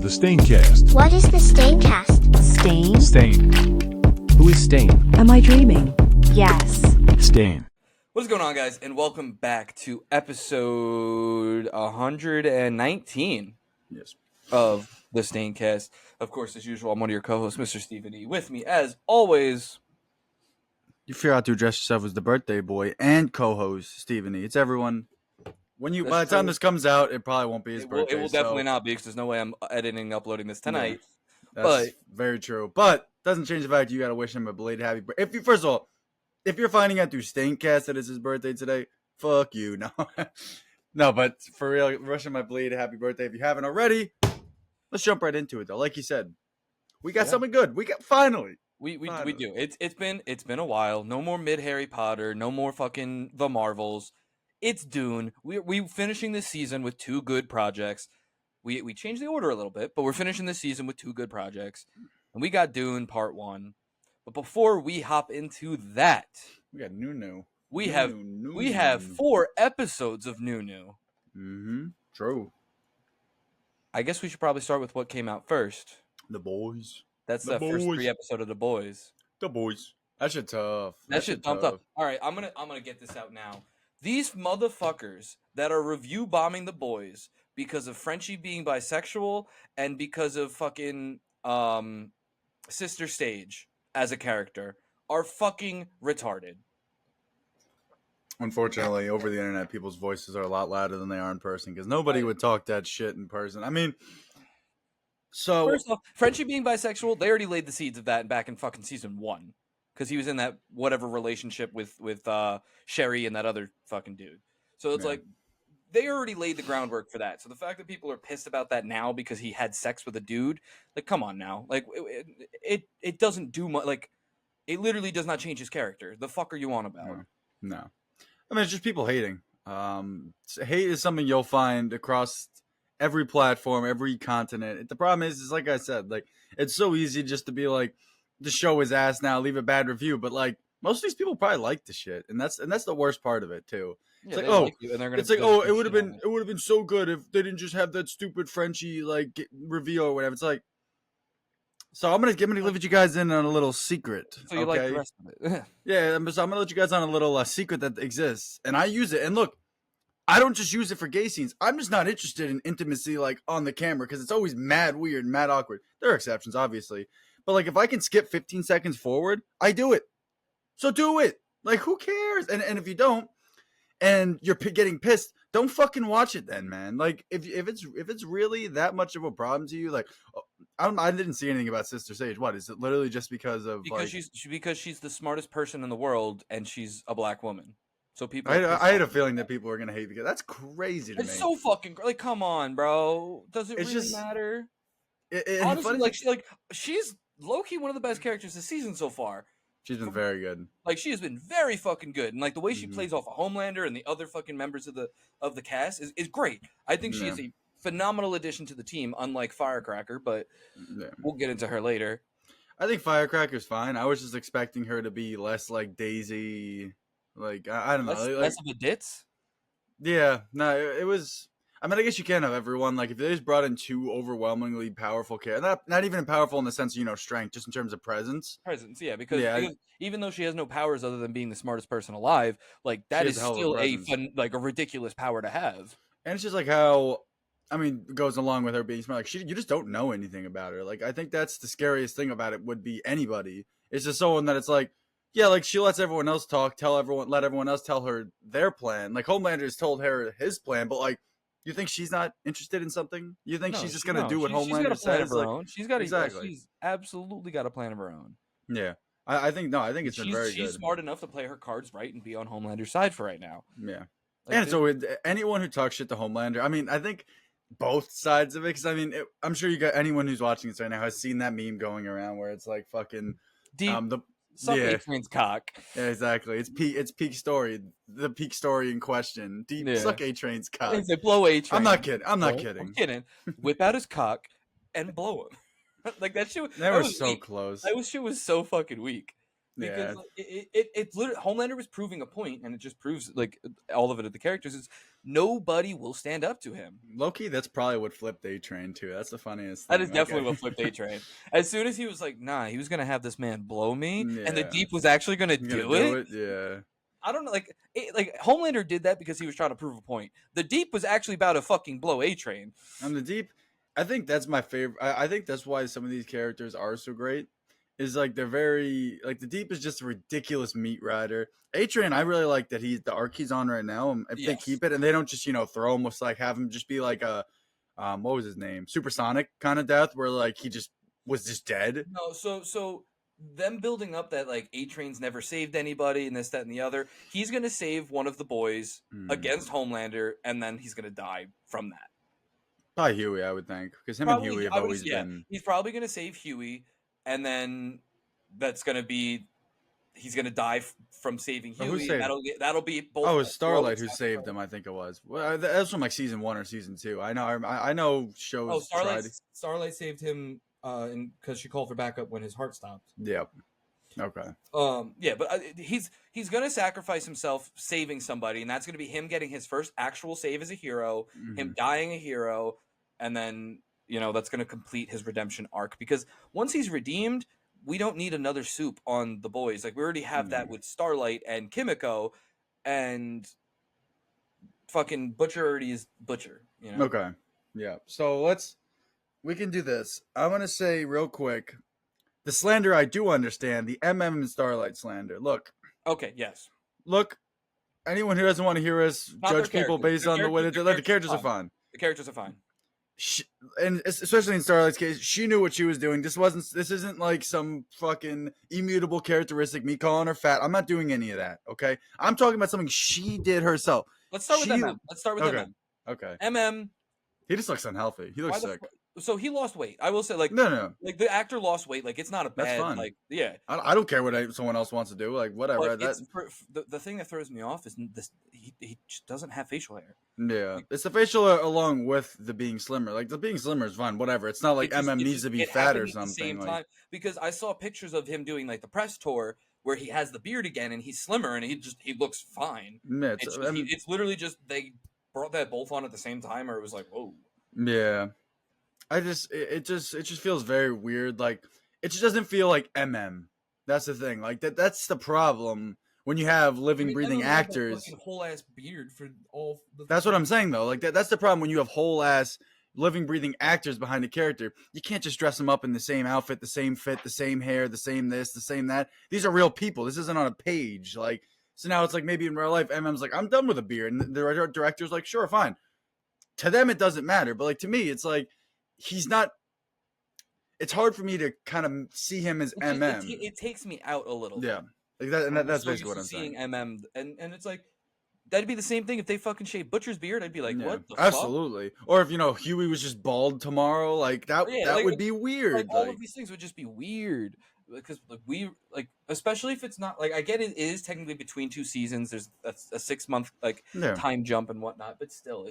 The Staincast. What is the Staincast? Stain? Stain. Who is Stain? Am I dreaming? Yes. Stain. What's going on, guys, and welcome back to episode 119 Yes. of the Staincast. Of course, as usual, I'm one of your co-hosts, Mr. Stephen E. With me, as always, You forgot to address yourself as the birthday boy and co-host Stephen E. It's everyone. When you That's by the time true. this comes out, it probably won't be his it birthday. will so definitely not be, because there's no way I'm editing and uploading this tonight. That's but very true. But doesn't change the fact you got to wish him a belated happy birthday. If you first of all, if you're finding out through Staincast that it's his birthday today, fuck you. No, no. But for real, wish him a belated happy birthday. If you haven't already, let's jump right into it though. Like you said, we got something good. We got finally. We do. It's been a while. No more mid Harry Potter. No more fucking the Marvels. It's Dune. We finishing this season with two good projects. We changed the order a little bit, but we're finishing this season with two good projects, and we got Dune Part One. But before we hop into that, We got new. we have 4 episodes of new. Mm-hmm. True. I guess we should probably start with what came out first. The boys. That's The the first boys. 3 episodes of The Boys. The boys. That shit tough. That shit pumped up. All right, I'm gonna get this out now. These motherfuckers that are review bombing The Boys because of Frenchie being bisexual and because of fucking Sister Stage as a character are fucking retarded. Unfortunately, over the internet, people's voices are a lot louder than they are in person because nobody would talk that shit in person. I mean, so First off, Frenchie being bisexual, they already laid the seeds of that back in fucking season 1. Because he was in that whatever relationship with Sherry and that other fucking dude. So it's Yeah. like, they already laid the groundwork for that. So the fact that people are pissed about that now because he had sex with a dude, like, come on now. Like, it doesn't do much. Like, it literally does not change his character. The fuck are you on about? no. I mean, it's just people hating. Hate is something you'll find across every platform, every continent. The problem is like I said, like it's so easy just to be like, the show is ass now, leave a bad review. But like most of these people probably like the shit, and that's the worst part of it too. Yeah, It's like, they oh, like you, and they're gonna it's like, put oh, some it would have shit on been so good if they didn't just have that stupid Frenchie like reveal or whatever. It's like, so I'm gonna let you guys in on a little secret. So you like the rest of it. Yeah, so I'm gonna let you guys on a little secret that exists, and I use it. And look, I don't just use it for gay scenes. I'm just not interested in intimacy like on the camera because it's always mad weird, mad awkward. There are exceptions, obviously, but like if I can skip 15 seconds forward, I do it. So do it. Like who cares? And if you don't, and you're getting pissed, don't fucking watch it then, man. Like if it's really that much of a problem to you, like I didn't see anything about Sister Sage. What is it? Literally just because of because she's the smartest person in the world and she's a black woman. So people, I had a feeling that people were gonna hate because that's crazy to me. It's so fucking like, come on, bro. Does it It's really just- matter? Honestly, Honestly, she's low key one of the best characters this season so far. she's been very good. Like she has been very fucking good, and like the way she Mhm. plays off of Homelander and the other fucking members of the cast is great. I think she is a phenomenal addition to the team, unlike Firecracker. But Yeah. we'll get into her later. I think Firecracker's fine. I was just expecting her to be less like Daisy. Like I don't know. Less of a ditz. Yeah, no, it was. I mean, I guess you can't have everyone. Like if they just brought in 2 overwhelmingly powerful characters, not even powerful in the sense of, strength, just in terms of presence. Yeah, because even though she has no powers other than being the smartest person alive, like that She is has a hell of a still a presence. a ridiculous power to have. And it's just like how, I mean, goes along with her being smart. Like you just don't know anything about her. Like I think that's the scariest thing about it. Would be anybody. It's just someone that it's like, yeah, like she lets everyone else talk, let everyone else tell her their plan. Like Homelander has told her his plan, but like, you think she's not interested in something? You think she's just gonna do what Homelander says? Like, she's got exactly. She's absolutely got a plan of her own. yeah, I think it's been very good. She's smart enough to play her cards right and be on Homelander's side for right now. Yeah, Like, and so with anyone who talks shit to Homelander, I mean, I think both sides of it. Because I mean, I'm sure you got anyone who's watching this right now has seen that meme going around where it's like fucking deep. the Suck yeah. A-Train's cock. Yeah, exactly. It's peak story. The peak story in question. Deep suck A-Train's cock. They blow A-Train. I'm not kidding. I'm not kidding. I'm kidding. Whip out his cock and blow him. Like that shit. They were so close. That shit was so fucking weak. because Yeah, like, it's literally Homelander was proving a point, and it just proves like all of it of the characters is nobody will stand up to him. Loki. That's probably what flipped A Train too. That's the funniest That thing. is That definitely guy. what flipped A Train. As soon as he was like, "Nah," he was gonna have this man blow me, and the Yeah, Deep was actually gonna you gonna do do it. it? Yeah. I don't know, like Homelander did that because he was trying to prove a point. The Deep was actually about to fucking blow A Train. And the Deep, I think that's my favorite. I think that's why some of these characters are so great. Is like they're very like the Deep is just a ridiculous meat rider. A Train, I really like that he's the arc he's on right now. And if they Yes. keep it and they don't just throw him with like have him just be like a what was his name, supersonic kind of death where like he just was just dead. No, so them building up that like A Train's never saved anybody and this, that, and the other. He's gonna save one of the boys against Homelander, and then he's gonna die from that. Probably Huey, I would think, because him and Huey have always yeah, been. he's probably gonna save Huey, and then that's gonna be he's gonna die from saving But who Huey. saved- That'll be both. Oh, it was Starlight who heroic saved sacrifice. him. I think it was. Well, that was from like season 1 or season 2. I know. I know shows. Oh, tried. Starlight saved him because she called for backup when his heart stopped. Yep. Okay. Yeah, but he's gonna sacrifice himself saving somebody, and that's gonna be him getting his first actual save as a hero, him dying a hero, and then that's gonna complete his redemption arc. Because once he's redeemed, we don't need another soup on the boys. Like we already have that with Starlight and Kimiko, and fucking Butcher already is Butcher. Okay. Yeah. So we can do this. I'm gonna say real quick. The slander I do understand, the and Starlight slander. Look, Okay. Yes. anyone who doesn't want to hear us Not judge their people characters. based on the way they the characters are fine. The characters are fine. And especially in Starlight's case, she knew what she was doing. This isn't like some fucking immutable characteristic, me calling her fat. I'm not doing any of that, okay? I'm talking about something she did herself. Let's start with MM. Let's start with Okay. MM. Okay. MM. He just looks unhealthy. He looks sick. So he lost weight. I will say, No. like the actor lost weight. Like it's not a That's bad, fine. like yeah. I don't care what someone else wants to do. Like whatever. But the thing that throws me off is this: he just doesn't have facial hair. Yeah, it's the facial along with the being slimmer. Like the being slimmer is fine, whatever. It's not like needs to be fat or something. Like, because I saw pictures of him doing like the press tour where he has the beard again and he's slimmer and he looks fine. yeah, It's literally just they brought that both on at the same time, or it was like whoa. yeah. It just feels very weird. Like it just doesn't feel like That's the thing. Like that's the problem when you have living, breathing actors. Whole ass beard for all. That's what I'm saying though. Like that's the problem when you have whole ass living, breathing actors behind a character. You can't just dress them up in the same outfit, the same fit, the same hair, the same this, the same that. These are real people. This isn't on a page. Like so now it's like maybe in real life, MM's like I'm done with a beard, and the director's like sure, fine. To them it doesn't matter, but like to me it's like he's not. It's hard for me to kind of see him as MM. It takes me out a little. Yeah, like that, and that's basically what I'm saying. MM, and it's like that'd be the same thing if they fucking shaved Butcher's beard. I'd be like, what? The absolutely. Fuck? Or if Huey was just bald tomorrow, like that. Yeah, that would be weird. Like, all of these things would just be weird because especially if it's not like I get it is technically between two seasons. There's a 6 month time jump and whatnot, but still,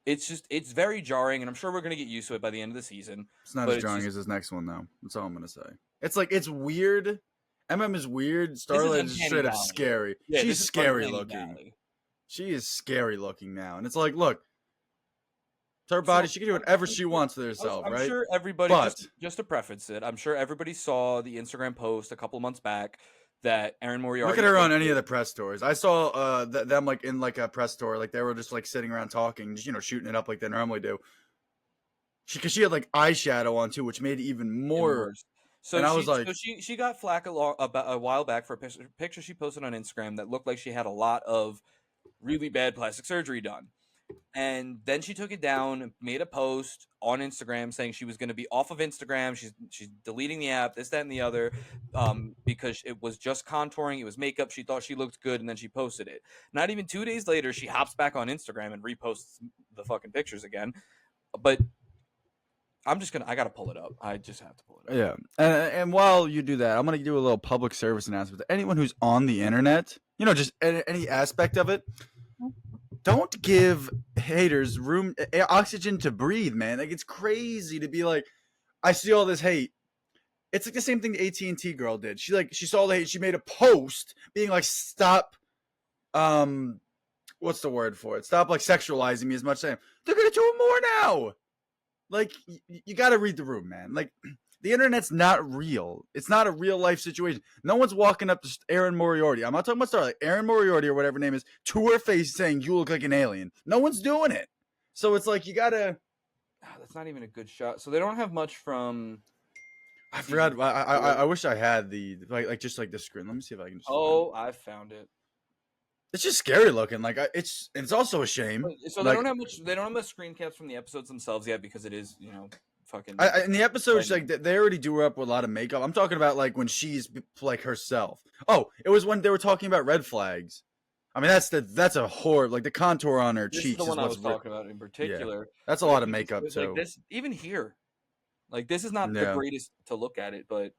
it's very jarring, and I'm sure we're gonna get used to it by the end of the season. It's not as jarring as this next one, though. That's all I'm gonna say. It's like it's weird. is weird. Starlight is straight up scary. Yeah, she's scary looking. She is scary looking now, and it's like, look, it's her body. She can do whatever she wants to herself, right? I'm sure everybody. Just to preface it, I'm sure everybody saw the Instagram post a couple months back that Erin Moriarty. Look at her on any of the press tours. I saw them like in like a press tour, like they were just like sitting around talking, just shooting it up like they normally do. Because she had like eyeshadow on too, which made it even more. So and I was like, so she got flack a while back for a picture she posted on Instagram that looked like she had a lot of really bad plastic surgery done. And then she took it down, made a post on Instagram saying she was going to be off of Instagram. She's deleting the app, this, that, and the other, because it was just contouring. It was makeup. She thought she looked good, and then she posted it. Not even 2 days later, she hops back on Instagram and reposts the fucking pictures again. But I got to pull it up. I just have to pull it up. Yeah. And while you do that, I'm going to do a little public service announcement to anyone who's on the internet, just any aspect of it. Don't give haters oxygen to breathe, man. Like it's crazy to be like, I see all this hate. It's like the same thing the AT&T girl did. She saw the hate. She made a post being like, stop. What's the word for it? Stop like sexualizing me as much as I am. They're gonna do it more now. Like you got to read the room, man. Like the internet's not real. It's not a real life situation. No one's walking up to Erin Moriarty. I'm not talking about Star, like Erin Moriarty or whatever her name is, to her face saying you look like an alien. No one's doing it. So it's like you gotta. That's not even a good shot. So they don't have much from. I forgot. I wish I had the like just like the screen. Let me see if I can. Just I found it. It's just scary looking. Like it's also a shame. So like, they don't have much. They don't have much screen caps from the episodes themselves yet because it is fucking. In the episodes, like they already do her up with a lot of makeup. I'm talking about like when she's like herself. Oh, it was when they were talking about red flags. I mean, that's a horror. Like the contour on her cheeks. This is the one I what's was talking about in particular. Yeah, that's a lot of makeup too. Like this, even here, like this is not the greatest to look at it, but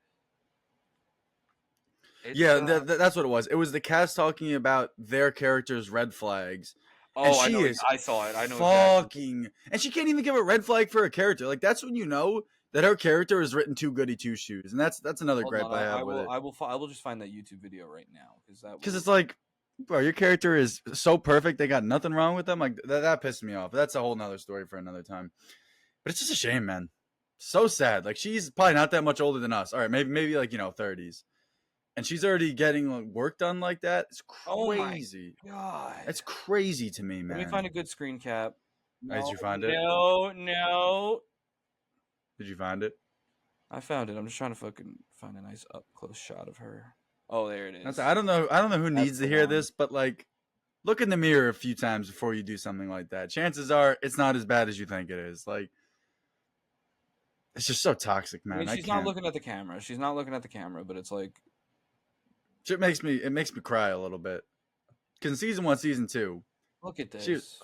that's what it was. It was the cast talking about their characters' red flags. Oh, I saw it. I know fucking, exactly. And she can't even give a red flag for her character. Like that's when you know that her character is written too goody two shoes, and that's another gripe I have with it. I will just find that YouTube video right now because it's like, bro, your character is so perfect. They got nothing wrong with them. Like that pissed me off. That's a whole nother story for another time. But it's just a shame, man. So sad. Like she's probably not that much older than us. All right, maybe like 30s. And she's already getting like, work done like that. It's crazy. Oh my God. It's crazy to me, man. Let me find a good screen cap. Did you find it? No. Did you find it? I found it. I'm just trying to fucking find a nice up close shot of her. Oh, there it is. I don't know who needs to hear this, but like, look in the mirror a few times before you do something like that. Chances are it's not as bad as you think it is. Like, it's just so toxic, man. I mean, she's not looking at the camera. She's not looking at the camera, but it's like. It makes me cry a little bit. Because in season 1, season 2. Look at this. It's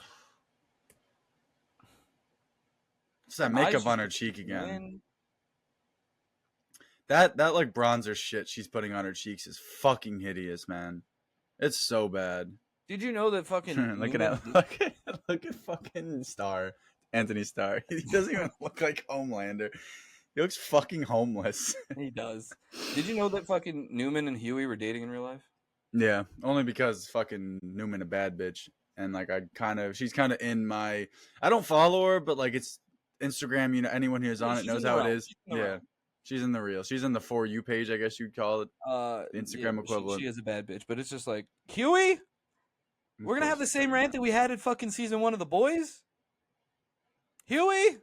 that makeup on her cheek again. That like bronzer shit she's putting on her cheeks is fucking hideous, man. It's so bad. Did you know that fucking look at fucking Anthony Starr. He doesn't even look like Homelander. He looks fucking homeless. He does. Did you know that fucking Newman and Huey were dating in real life? Yeah, only because fucking Newman a bad bitch, and like she's kind of in my. I don't follow her, but like it's Instagram. You know, anyone who's on it knows how it is. Yeah, she's in the reel. She's in the For You page, I guess you'd call it. The Instagram equivalent. She is a bad bitch, but it's just like Huey. We're gonna have the same rant that we had in fucking season 1 of The Boys. Huey.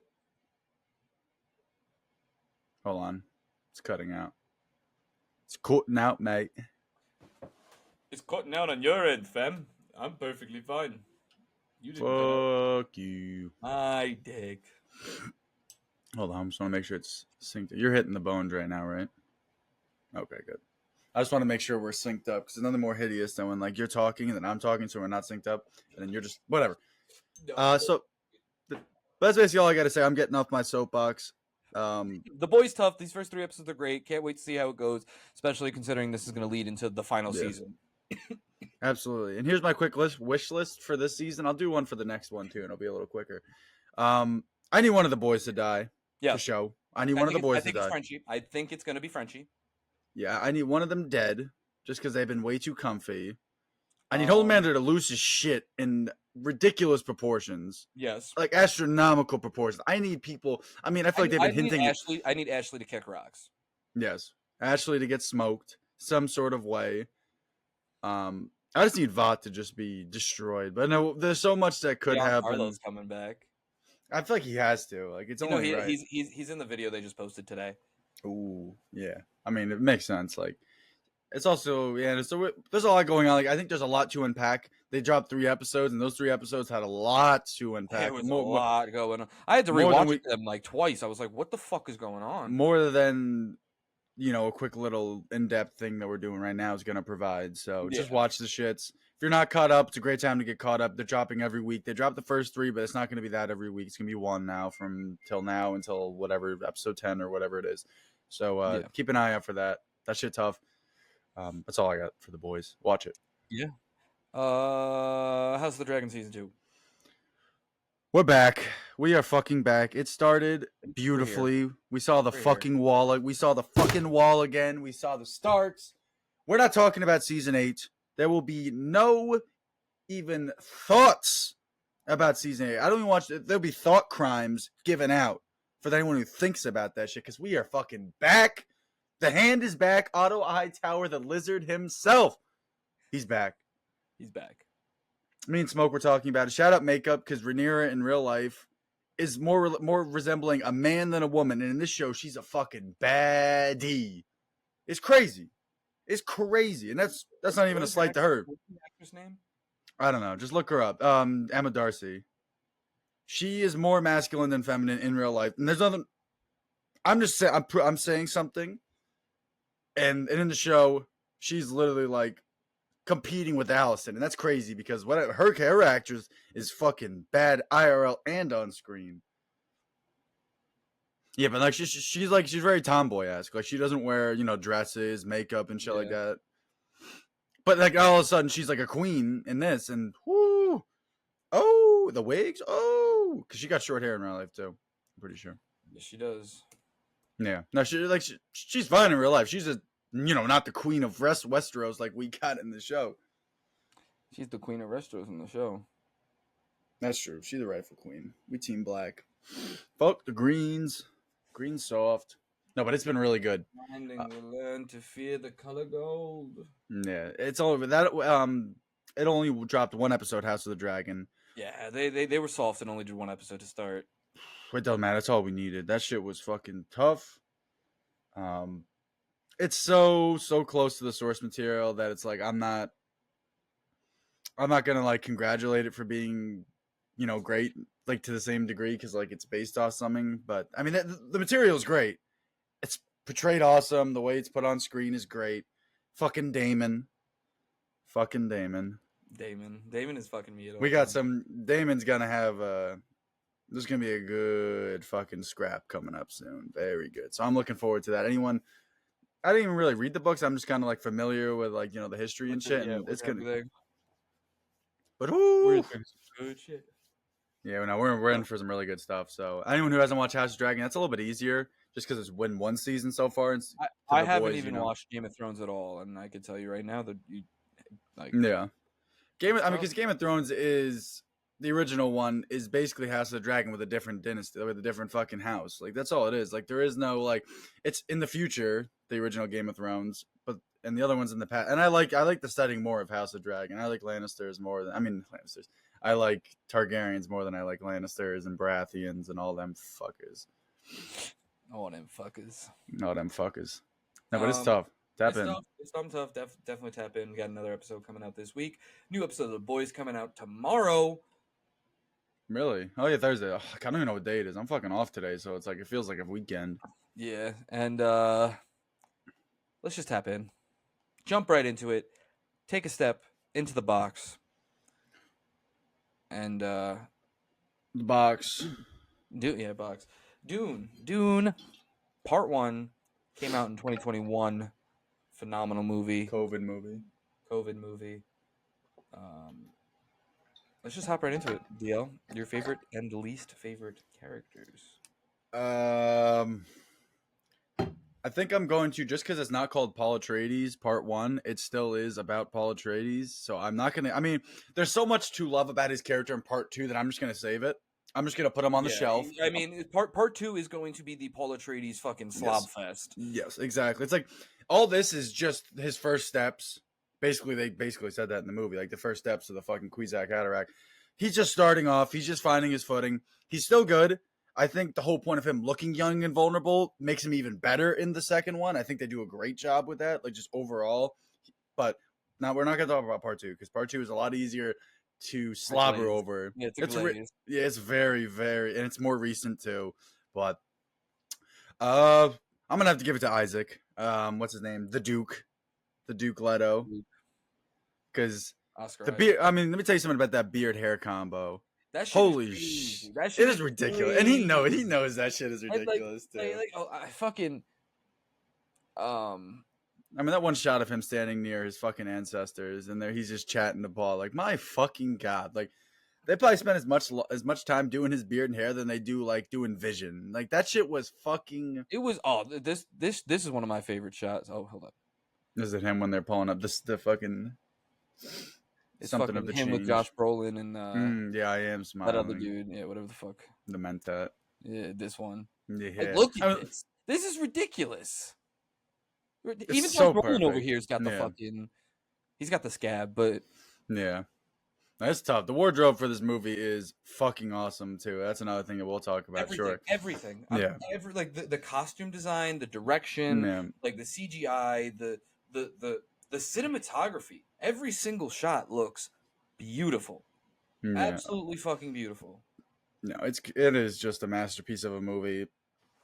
Hold on. It's cutting out. It's cutting out, mate. It's cutting out on your end, fam. I'm perfectly fine. You didn't Fuck you. My dick. Hold on. I just want to make sure it's synced. You're hitting the bones right now, right? Okay, good. I just want to make sure we're synced up because there's nothing more hideous than when like you're talking and then I'm talking, so we're not synced up, and then you're just whatever. So that's basically all I got to say. I'm getting off my soapbox. The Boys tough. These first 3 episodes are great. Can't wait to see how it goes, especially considering this is going to lead into the final season. Absolutely. And here's my quick wish list for this season. I'll do one for the next one too, and it'll be a little quicker. I need one of the boys to die. Yeah. For show. I need one of the boys to die. It's Frenchie. I think it's going to be Frenchie. Yeah, I need one of them dead, just because they've been way too comfy. I need Homelander to lose his shit in ridiculous proportions. Yes. Like astronomical proportions. I need people. I mean, I feel like they've been hinting. I need Ashley to kick rocks. Yes. Ashley to get smoked some sort of way. I just need Vought to just be destroyed. But no, there's so much that could happen. Arlo's coming back. I feel like he has to. Like it's only right. He's in the video they just posted today. Ooh, yeah. I mean, it makes sense. Like it's also there's a lot going on. Like I think there's a lot to unpack. They dropped 3 episodes, and those 3 episodes had a lot to unpack. There was a lot going on. I had to rewatch them like twice. I was like, "What the fuck is going on?" More than a quick little in-depth thing that we're doing right now is going to provide. So just watch the shits. If you're not caught up, it's a great time to get caught up. They're dropping every week. They dropped the first 3, but it's not going to be that every week. It's going to be 1 now from till now until whatever episode 10 or whatever it is. So keep an eye out for that. That shit tough. That's all I got for the boys. Watch it. Yeah. How's the Dragon season 2? We're back. We are fucking back. It started We're here. beautifully. We saw the We're here. fucking wall. We saw the fucking wall again. We saw the starts. We're not talking about season 8. There will be no even thoughts about season 8. I don't even watch it. There'll be thought crimes given out for anyone who thinks about that shit because we are fucking back. The Hand is back. Otto Hightower, the lizard himself. He's back. He's back. Me and Smoke were talking about it. Shout out Makeup because Rhaenyra in real life is more resembling a man than a woman, and in this show she's a fucking baddie. It's crazy. It's crazy, and that's not even a slight to her. What's the actress name? I don't know. Just look her up. Emma Darcy. She is more masculine than feminine in real life, and there's nothing. I'm just saying. I'm saying something, and in the show she's literally like competing with Allison, and that's crazy because what her actress is fucking bad IRL and on screen. Yeah, but like she's very tomboy-esque. Like she doesn't wear dresses, makeup, and shit like that. But like all of a sudden she's like a queen in this, and whoo, oh the wigs, oh, because she got short hair in real life too. I'm pretty sure. Yes, she does. Yeah, no, she's fine in real life. She's a not the queen of Westeros like we got in the show. She's the queen of Westeros in the show. That's true. She's the rightful queen. We team black. Fuck the greens. Green soft. No, but it's been really good. Finding will learn to fear the color gold. Yeah, it's all over that. It only dropped one episode, House of the Dragon. Yeah, they were soft and only did one episode to start. It doesn't matter. That's all we needed. That shit was fucking tough. It's so close to the source material that it's like I'm not gonna like congratulate it for being, great like to the same degree because like it's based off something. But I mean, the material is great. It's portrayed awesome. The way it's put on screen is great. Fucking Damon. Damon is fucking me. We got some. Damon's gonna have there's gonna be a good fucking scrap coming up soon. Very good. So I'm looking forward to that. I didn't even really read the books. I'm just kind of like familiar with like the history and shit. And it's gonna. But we're good shit. Yeah, no, we're in for some really good stuff. So anyone who hasn't watched House of Dragon, that's a little bit easier, just because it's been one season so far. And I haven't even watched Game of Thrones at all, and I can tell you right now that because Game of Thrones is the original one is basically House of the Dragon with a different dynasty, with a different fucking house. Like that's all it is. Like there is no like it's in the future, the original Game of Thrones, and the other one's in the past. And I like the setting more of House of Dragon. I like Lannisters more than Lannisters. I like Targaryens more than I like Lannisters and Baratheons and all them fuckers. All them fuckers. No, but it's tough. Tap in. It's tough. Definitely tap in. We got another episode coming out this week. New episode of The Boys coming out tomorrow. Really? Oh yeah, Thursday. Oh, I don't even know what day it is. I'm fucking off today, so it's like it feels like a weekend. Yeah, and let's just tap in. Jump right into it. Take a step into the box. And the box. Box. Dune Part One came out in 2021. Phenomenal movie. COVID movie. Let's just hop right into it. DL, your favorite and least favorite characters. I think I'm going to, just because it's not called Paul Atreides Part 1, it still is about Paul Atreides. So I'm not going to, there's so much to love about his character in Part 2 that I'm just going to save it. I'm just going to put him on the shelf. Part 2 is going to be the Paul Atreides fucking slob fest. Yes, exactly. It's like, all this is just his first steps. Basically, they said that in the movie, like the first steps of the fucking Kwisatz Haderach. He's just starting off. He's just finding his footing. He's still good. I think the whole point of him looking young and vulnerable makes him even better in the second one. I think they do a great job with that, like just overall. But now we're not going to talk about Part 2 because Part 2 is a lot easier to slobber over. Yeah, it's very, very, and it's more recent too. But I'm gonna have to give it to Isaac. What's his name? The Duke Leto. Because the beard. Let me tell you something about that beard hair combo. That shit Holy shit! It is ridiculous, and he knows that shit is ridiculous too. That one shot of him standing near his fucking ancestors, and there he's just chatting to Paul, like, my fucking god, like, They probably spent as much time doing his beard and hair than they do like doing Vision. Like that shit was fucking. It was this is one of my favorite shots. Oh, hold up. Is it him when they're pulling up the fucking It's something fucking of the him change? with Josh Brolin and Yeah, I am that smiling. other dude. Yeah, whatever the fuck. The Mentat. Yeah, this one. Yeah. Like, look at this. This is ridiculous. Even so Josh Brolin over perfect. here's got the Yeah. fucking. He's got the scab, but Yeah. That's tough. The wardrobe for this movie is fucking awesome too. That's another thing that we'll talk about. everything. Yeah. Like the costume design, the direction, Yeah. like the CGI, the cinematography. Every single shot looks beautiful. Yeah. Absolutely fucking beautiful. No, it is just a masterpiece of a movie.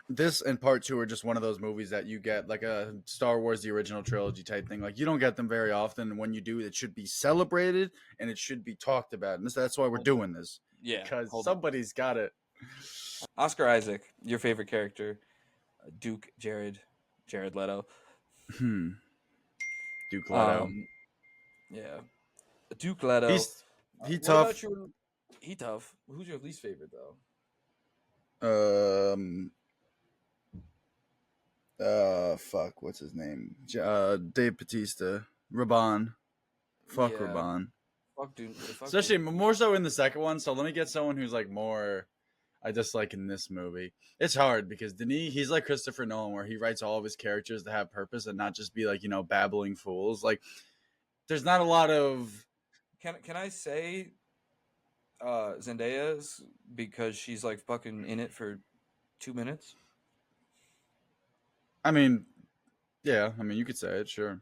This and Part Two are just one of those movies that you get like a Star Wars the original trilogy type thing. Like you don't get them very often, and when you do, it should be celebrated and it should be talked about. And that's why we're doing this. Yeah, Because hold somebody's got it. Oscar Isaac, your favorite character, Duke Jared Leto. Duke Leto. Yeah, Duke Leto. He's What tough. about he tough. Who's your least favorite though? Fuck, what's his name? Dave Bautista. Raban. Fuck Yeah. Raban. Fuck Duke. Especially more so in the second one. So let me get someone who's like more I dislike in this movie. It's hard because Denis, he's like Christopher Nolan, where he writes all of his characters to have purpose and not just be like, babbling fools. Like, there's not a lot of. Can I say Zendaya's because she's like fucking in it for 2 minutes? I mean, yeah. I mean, you could say it, sure.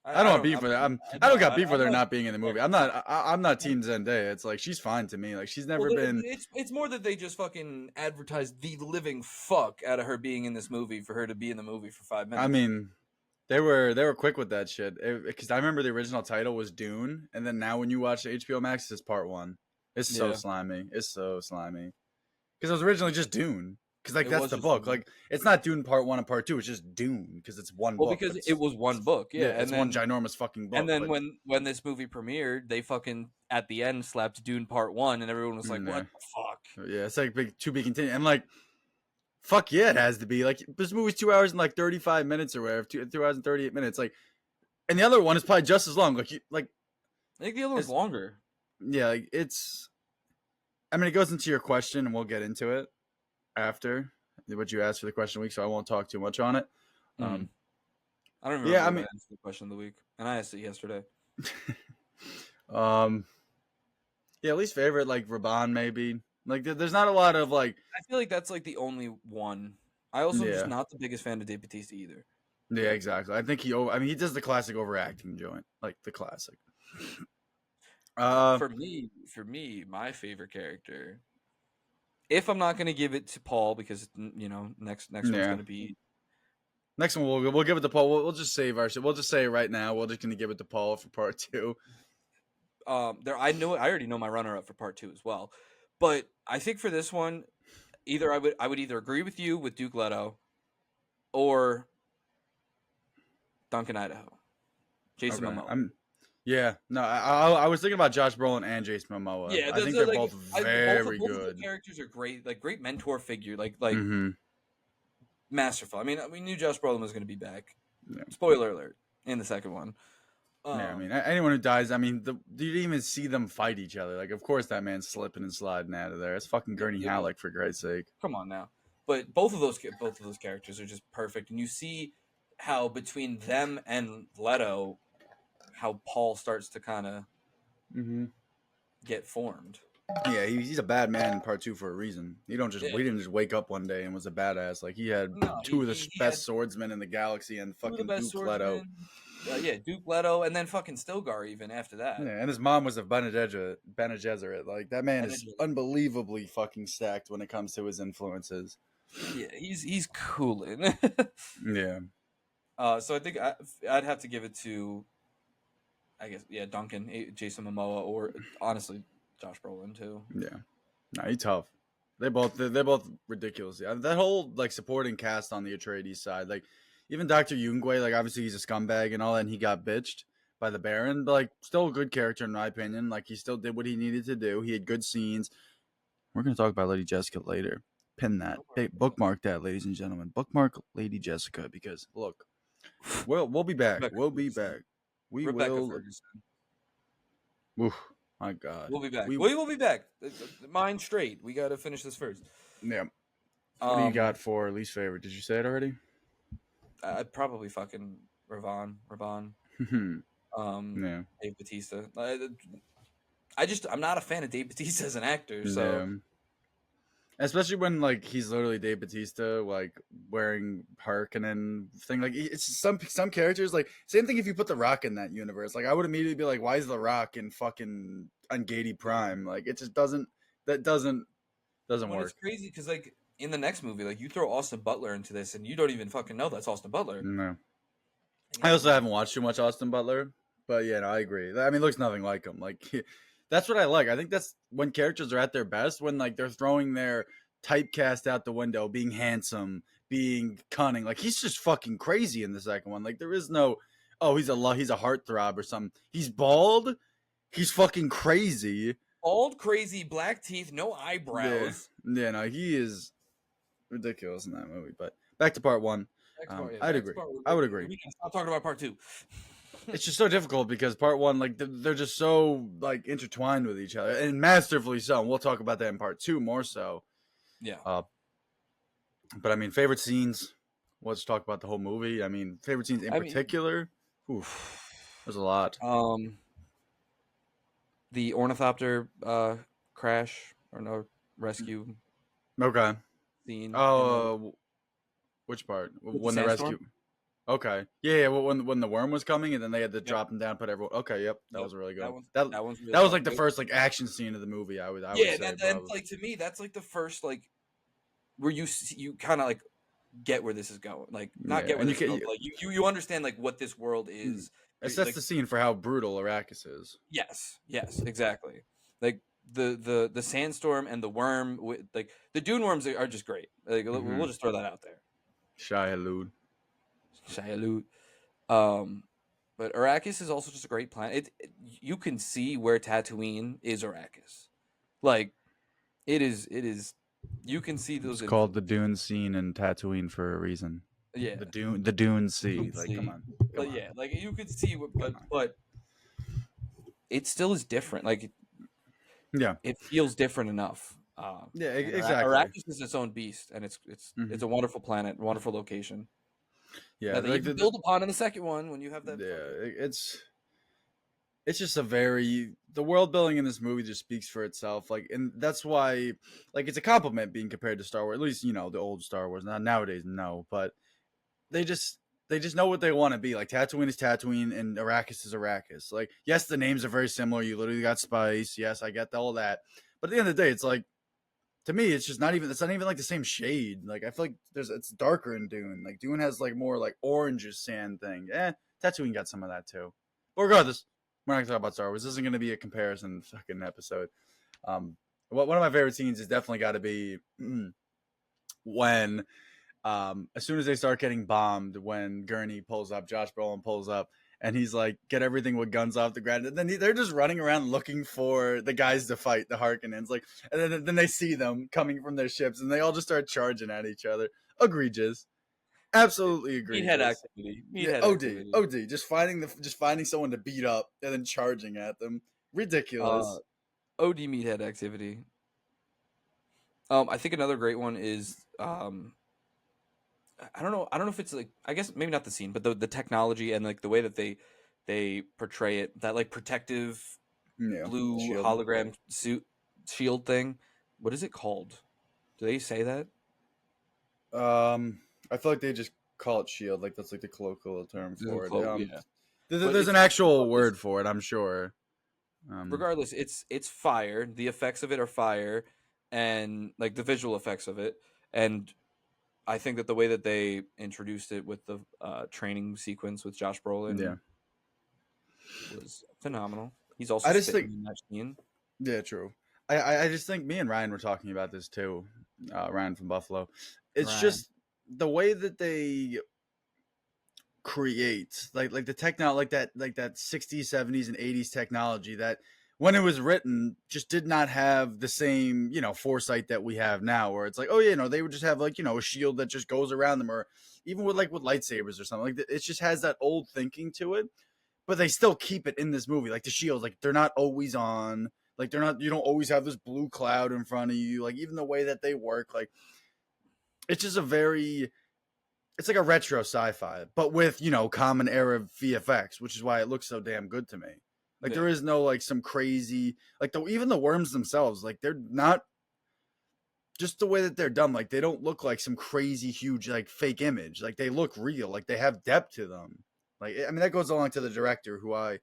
I don't have beef with her. I don't got beef with her not being in the movie. I'm not team Zendaya. It's like she's fine to me. Like she's never been. It's more that they just fucking advertised the living fuck out of her being in this movie for her to be in the movie for 5 minutes. I mean, they were quick with that shit because I remember the original title was Dune, and then now when you watch HBO Max, it's Part One. It's so slimy. It's so slimy because it was originally just Dune. Because like that's the book. Like it's not Dune Part One and Part Two. It's just Dune because it's one book. Well, because it was one book. Yeah, it's one ginormous fucking book. And then when this movie premiered, they fucking at the end slapped Dune Part One, and everyone was like, "What the fuck?" Yeah, it's like to be continued. And like, fuck yeah, it has to be. Like this movie's 2 hours and like 35 minutes or whatever. 2 hours and 38 minutes. Like, and the other one is probably just as long. Like I think the other one's longer. Yeah, like it's. I mean, it goes into your question, and we'll get into it after what you asked for the question of the week, so I won't talk too much on it. I don't remember. Yeah, I mean, the question of the week, and I asked it yesterday. Yeah, least favorite like Raban maybe. Like there's not a lot of like. I feel like that's like the only one. I also am just not the biggest fan of Dave Bautista either. Yeah, exactly. I think he does the classic overacting joint, like the classic. For me, my favorite character. If I'm not going to give it to Paul because next one's going to be. Next one we'll give it to Paul. We'll just save our shit. We'll just say it right now. We're just going to give it to Paul for Part Two. I already know my runner up for Part Two as well, but I think for this one, I would either agree with you with Duke Leto, or Duncan Idaho, Jason Momoa. I was thinking about Josh Brolin and Jason Momoa. Yeah, I think they're both very both good. Of the characters are great, like great mentor figure, like masterful. I mean, we knew Josh Brolin was going to be back. Yeah. Spoiler alert in the second one. I mean, anyone who dies, I mean, you didn't even see them fight each other. Like, of course, that man's slipping and sliding out of there. It's fucking Gurney Halleck, for Christ's sake. Come on now, but both of those characters are just perfect, and you see how between them and Leto, how Paul starts to kind of get formed. Yeah, he's a bad man in Part Two for a reason. He didn't just wake up one day and was a badass. Like he had two of the best swordsmen in the galaxy and fucking Duke Leto. Duke Leto, and then fucking Stilgar even after that. Yeah, and his mom was a Bene Gesserit. Like that man is unbelievably fucking stacked when it comes to his influences. Yeah, he's coolin'. Yeah. So I think I'd have to give it to, I guess, Duncan, Jason Momoa, or honestly, Josh Brolin too. Yeah, he's tough. They're both ridiculous. That whole like supporting cast on the Atreides side, like even Dr. Yungwe, like obviously he's a scumbag and all that, and he got bitched. by the Baron, but like still a good character in my opinion. Like he still did what he needed to do. He had good scenes. We're gonna talk about Lady Jessica later. Pin that. Hey, bookmark that, ladies and gentlemen. Bookmark Lady Jessica because look, we'll be back. Rebecca We'll be Ferguson. back. We Rebecca will. Ferguson. Oof, my God. We'll be back. We We will be back. Mind straight. We got to finish this first. yeah. What do you got for least favorite? Did you say it already? I'd probably fucking Ravon. Yeah. Dave Batista. I'm not a fan of Dave Batista as an actor. So Yeah. Especially when like he's literally Dave Batista, like wearing Harkonnen thing. Like it's some characters like same thing if you put The Rock in that universe. Like I would immediately be like, why is The Rock in fucking on Gady Prime? Like it just doesn't when work. it's crazy because like in the next movie, like you throw Austin Butler into this and you don't even fucking know that's Austin Butler. No. I also haven't watched too much Austin Butler, but yeah, no, I agree. I mean, it looks nothing like him. Like that's what I like. I think that's when characters are at their best when like they're throwing their typecast out the window, being handsome, being cunning. Like he's just fucking crazy in the second one. Like there is no, oh, he's a heartthrob or something. He's bald. He's fucking crazy. Bald, crazy, black teeth, no eyebrows. Yeah, no, he is ridiculous in that movie. But back to part one. I'd agree. I would agree. We can stop talking about part two. It's just so difficult because part one, like they're just so like intertwined with each other and masterfully so. And we'll talk about that in part two more so. Yeah. But I mean, favorite scenes. Let's talk about the whole movie. I mean, favorite scenes in particular. Oof, there's a lot. The ornithopter crash or no rescue Okay. scene. Which part? With When the the sandstorm? rescue. Okay. Yeah. Well, when the worm was coming, and then they had to drop him down, put everyone. Okay. Yep. That was really good. That one's really was like the good. first like action scene of the movie. I would Yeah, say. that's like to me, that's like the first like where you kind of like get where this is going. Like not Yeah, get where and this is going, but, like you understand like what this world is. It sets like, the scene for how brutal Arrakis is. Yes, exactly. Like the sandstorm and the worm, like the dune worms are just great. Like we'll just throw that out there. Shia Shia. But Arrakis is also just a great planet. You can see where Tatooine is Arrakis. Like it is. You can see those. It's called the Dune scene in Tatooine for a reason. Yeah, the Dune Sea. Like, come on. But yeah, like you could see, but it still is different. Like, yeah, it feels different enough. Yeah, exactly. Arrakis is its own beast, and it's a wonderful planet, wonderful location. Yeah, that you can build upon in the second one when you have that. Yeah, it's just the world building in this movie just speaks for itself. Like, and that's why, like, it's a compliment being compared to Star Wars. At least the old Star Wars. Not nowadays, no, but they just know what they want to be. Like Tatooine is Tatooine and Arrakis is Arrakis. Like, yes, the names are very similar. You literally got spice. Yes, I get all that. But at the end of the day, it's like, to me, it's not even like the same shade. Like I feel like it's darker in Dune. Like Dune has like more like orangish sand thing. Tatooine got some of that too. But regardless, we're not gonna talk about Star Wars. This isn't gonna be a comparison fucking episode. One of my favorite scenes is definitely got to be when as soon as they start getting bombed, when Gurney pulls up, Josh Brolin pulls up, and he's like, get everything with guns off the ground. And then they're just running around looking for the guys to fight, the Harkonnens. Like, and then they see them coming from their ships, and they all just start charging at each other. Egregious. Absolutely egregious. Meathead activity. OD. Just finding someone to beat up and then charging at them. Ridiculous. OD meathead activity. I think another great one is I don't know if it's like, I guess maybe not the scene, but the technology and like the way that they portray it, that like protective blue shield. Hologram suit shield thing. What is it called? Do they say that? I feel like they just call it shield. Like that's like the colloquial term for it. Yeah. There's an actual word for it, I'm sure. Regardless, it's fire. The effects of it are fire, and like the visual effects of it, and I think that the way that they introduced it with the training sequence with Josh Brolin, was phenomenal. He's also in that scene. Yeah, true. I just think me and Ryan were talking about this too. Ryan from Buffalo. It's just the way that they create like the like that 60s, 70s, and 80s technology that when it was written just did not have the same foresight that we have now, where it's like, oh yeah, they would just have like a shield that just goes around them, or even with lightsabers or something like that. It just has that old thinking to it, but they still keep it in this movie. Like the shields, like they're not always on, like they're not, you don't always have this blue cloud in front of you, like even the way that they work, like it's just it's like a retro sci-fi, but with common era VFX, which is why it looks so damn good to me. Like there is no like some crazy, like even the worms themselves, like they're not, just the way that they're done, like they don't look like some crazy huge like fake image. Like they look real, like they have depth to them. Like I mean that goes along to the director, who I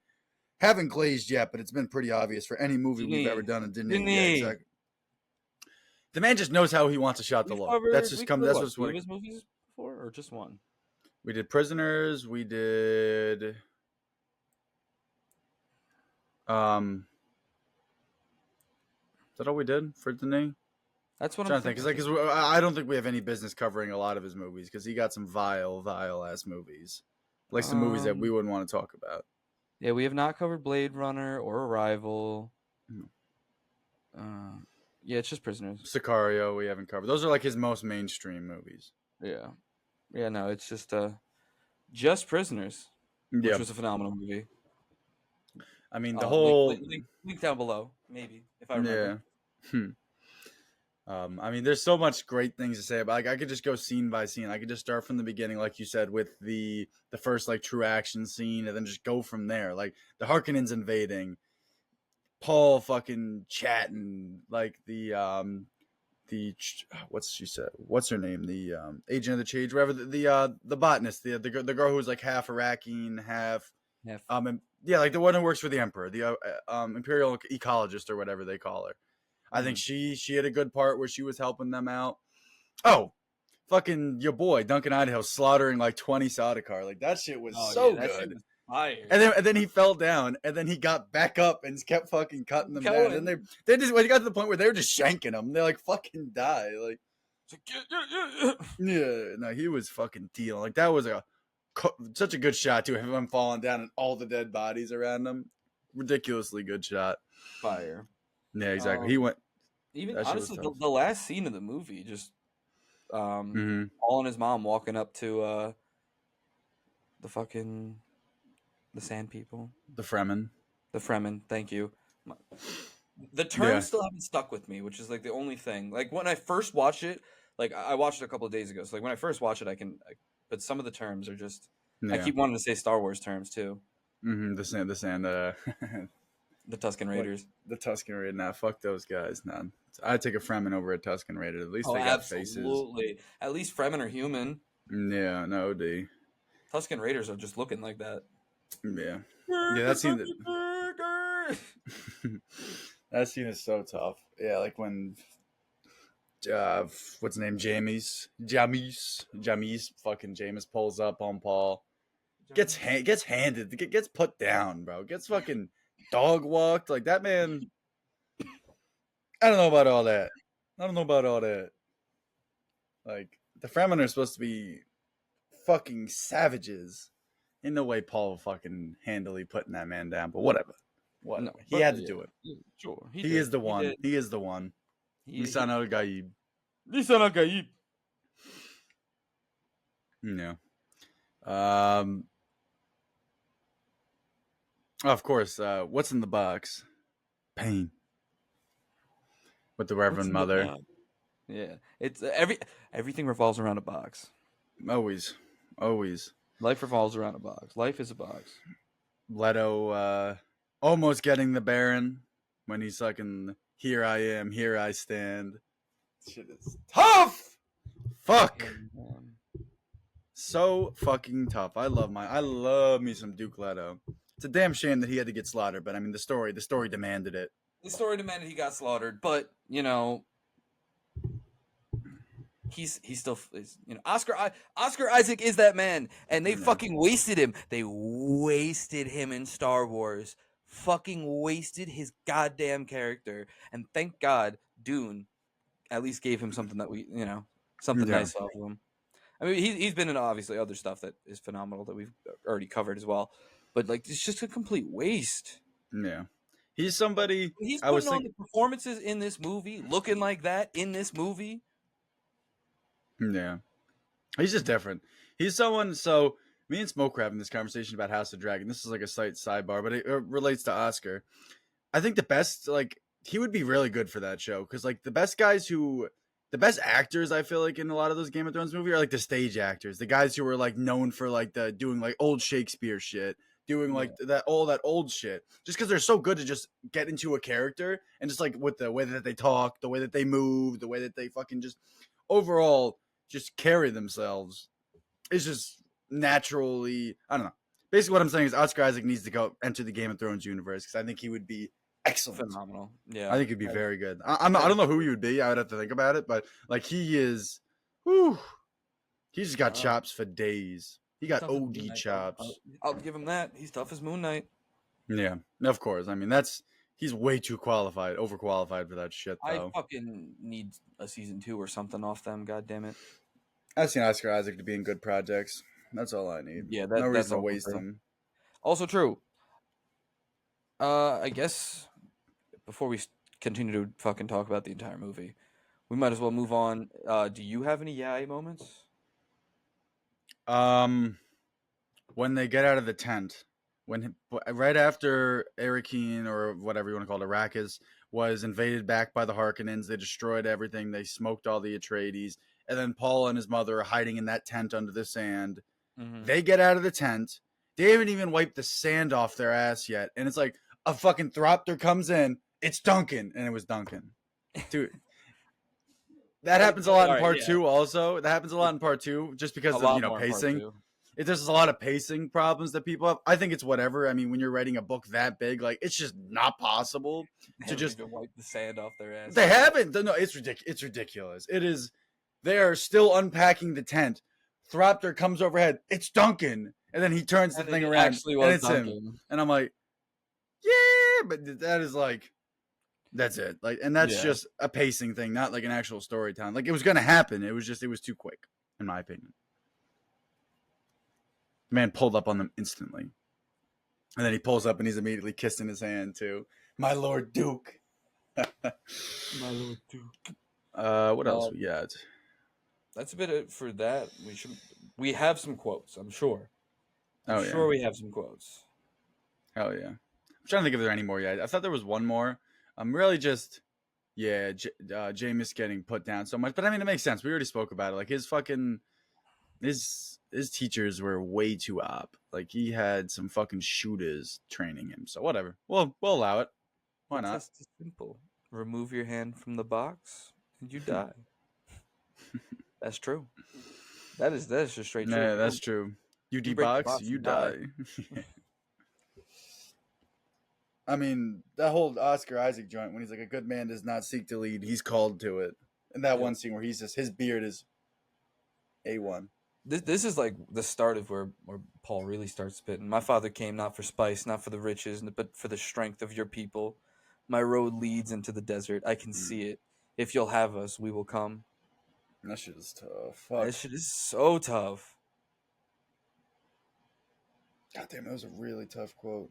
haven't glazed yet, but it's been pretty obvious for any movie we've ever done and didn't. Yeah, exactly. The man just knows how he wants a shot to look. That's just come. That's what's what his movies before, or just one. We did Prisoners. We did. Is that all we did for Denis? That's what I'm trying to think. Because I don't think we have any business covering a lot of his movies, because he got some vile ass movies, like some movies that we wouldn't want to talk about. Yeah, we have not covered Blade Runner or Arrival. Yeah, it's just Prisoners. Sicario, we haven't covered. Those are like his most mainstream movies. Yeah, no, it's just Prisoners, which was a phenomenal movie. I mean, the whole link down below, maybe, if I remember. Yeah. I mean, there's so much great things to say about. Like, I could just go scene by scene. I could just start from the beginning, like you said, with the first like true action scene, and then just go from there. Like the Harkonnens invading, Paul fucking chatting, like the what's her name, the agent of the change, whatever, the botanist, the girl who was like half Iraqi, half yeah, like the one who works for the emperor, the imperial ecologist or whatever they call her. I think she had a good part where she was helping them out. Oh, fucking your boy Duncan Idaho slaughtering like 20 Sardaukar. Like that shit was good. Shit was fire. And then he fell down, and then he got back up and kept fucking cutting them down. And they just, when he got to the point where they were just shanking them, they like fucking die. Like yeah, no, he was fucking dealing. Like that was such a good shot to him falling down and all the dead bodies around him. Ridiculously good shot. Fire. Yeah, exactly. He went. Even honestly, the last scene of the movie, just Paul and his mom walking up to the sand people, the Fremen. Thank you. The terms still haven't stuck with me, which is like the only thing. Like when I first watched it, like I watched it a couple of days ago, so like when I first watched it, but some of the terms are just. I keep wanting to say Star Wars terms too. The sand. The Tusken Raiders. The Tusken Raider. Nah, fuck those guys. Nah. I'd take a Fremen over a Tusken Raider. At least they got faces. Absolutely. At least Fremen are human. Yeah, no, OD. Tusken Raiders are just looking like that. Yeah. Yeah, that scene. That scene is so tough. Yeah, like when. What's his name? Jamies. Fucking Jameis pulls up on Paul. Gets handed. Gets put down, bro. Gets fucking dog walked. Like that man. I don't know about all that. Like the Fremen are supposed to be fucking savages. In no way Paul fucking handily putting that man down, but whatever. No, he had to do it. Sure. He is the one. He is the one. Lisan al-Gaib. Yeah. Of course, what's in the box? Pain. With the Reverend Mother. Yeah. It's everything revolves around a box. Always. Life revolves around a box. Life is a box. Leto almost getting the Baron when he's fucking, here I am, here I stand. Shit is tough! Fuck! So fucking tough. I love me some Duke Leto. It's a damn shame that he had to get slaughtered, but I mean the story demanded it. The story demanded he got slaughtered, but he's still, Oscar Isaac is that man, and they fucking wasted him. They wasted him in Star Wars. Fucking wasted his goddamn character, and thank God Dune at least gave him something that something nice off of him. I mean, he's been in obviously other stuff that is phenomenal that we've already covered as well, but like it's just a complete waste. Yeah, he's somebody He's I was putting on thinking. the performances in this movie, looking like that in this movie. Yeah, he's just different. He's someone. So me and Smoke were having this conversation about House of Dragon. This is like a slight sidebar, but it relates to Oscar. I think the best, like, he would be really good for that show because, like, the best actors I feel like in a lot of those Game of Thrones movies are like the stage actors, the guys who are like known for like the doing like old Shakespeare shit, doing Yeah. like that old shit, just because they're so good to just get into a character and just like with the way that they talk, the way that they move, the way that they fucking just overall just carry themselves. It's just naturally, I don't know. Basically, what I'm saying is Oscar Isaac needs to go enter the Game of Thrones universe because I think he would be excellent. Phenomenal. I Yeah. think he'd be very good. I don't know who he would be. I would have to think about it, but like he is, whew, he's just got Wow. chops for days. He got Tough as Moon OD Knight, though. chops. I'll give him that. He's tough as Moon Knight. Yeah, of course. I mean, he's way too qualified, overqualified for that shit, I though. fucking need a season 2 or something off them. God damn it. I've seen Oscar Isaac to be in good projects. That's all I need. Yeah, No that's reason to also waste true. him. Also true. I guess before we continue to fucking talk about the entire movie, we might as well move on. Do you have any yay moments? When they get out of the tent, right after Arakeen or whatever you want to call it, Arrakis was invaded back by the Harkonnens, they destroyed everything. They smoked all the Atreides, and then Paul and his mother are hiding in that tent under the sand. Mm-hmm. They get out of the tent. They haven't even wiped the sand off their ass yet, and it's like a fucking Thropter comes in. It's Duncan, and it was Duncan, dude. That happens a lot in part two. Also, that happens a lot in part two, just because A of lot more in part pacing. 2. There's a lot of pacing problems that people have. I think it's whatever. I mean, when you're writing a book that big, like it's just not possible They to haven't just. even wipe the sand off their ass. They haven't. No, it's ridiculous. It's ridiculous. It is. They are still unpacking the tent. Thropter comes overhead. It's Duncan, and then he turns the And thing it around, actually and was it's him. Duncan. And I'm like, yeah, but that is like, that's it. Like, and that's Yeah. just a pacing thing, not like an actual storytelling. Like it was gonna happen. It was too quick, in my opinion. The man pulled up on them instantly. And then he pulls up and he's immediately kissing his hand too. My Lord Duke. My Lord Duke. What else we got? That's a bit it for that. We have some quotes, I'm sure. I'm sure we have some quotes. Hell yeah. I'm trying to think if there are any more yet. I thought there was one more. I'm really just Jameis getting put down so much. But I mean it makes sense. We already spoke about it. Like his fucking his teachers were way too op. Like he had some fucking shooters training him. So whatever. We'll allow it. Why The not? test is simple. Remove your hand from the box and you die. That's true. That is just straight true. Yeah, that's true. You You break the debox, box, you you die. I mean, that whole Oscar Isaac joint when he's like, a good man does not seek to lead, he's called to it. And that Yep. one scene where he's just, his beard is A1. This is like the start of where Paul really starts spitting. My father came not for spice, not for the riches, but for the strength of your people. My road leads into the desert. I can see it. If you'll have us, we will come. That shit is tough. Fuck. That shit is so tough. God damn, that was a really tough quote.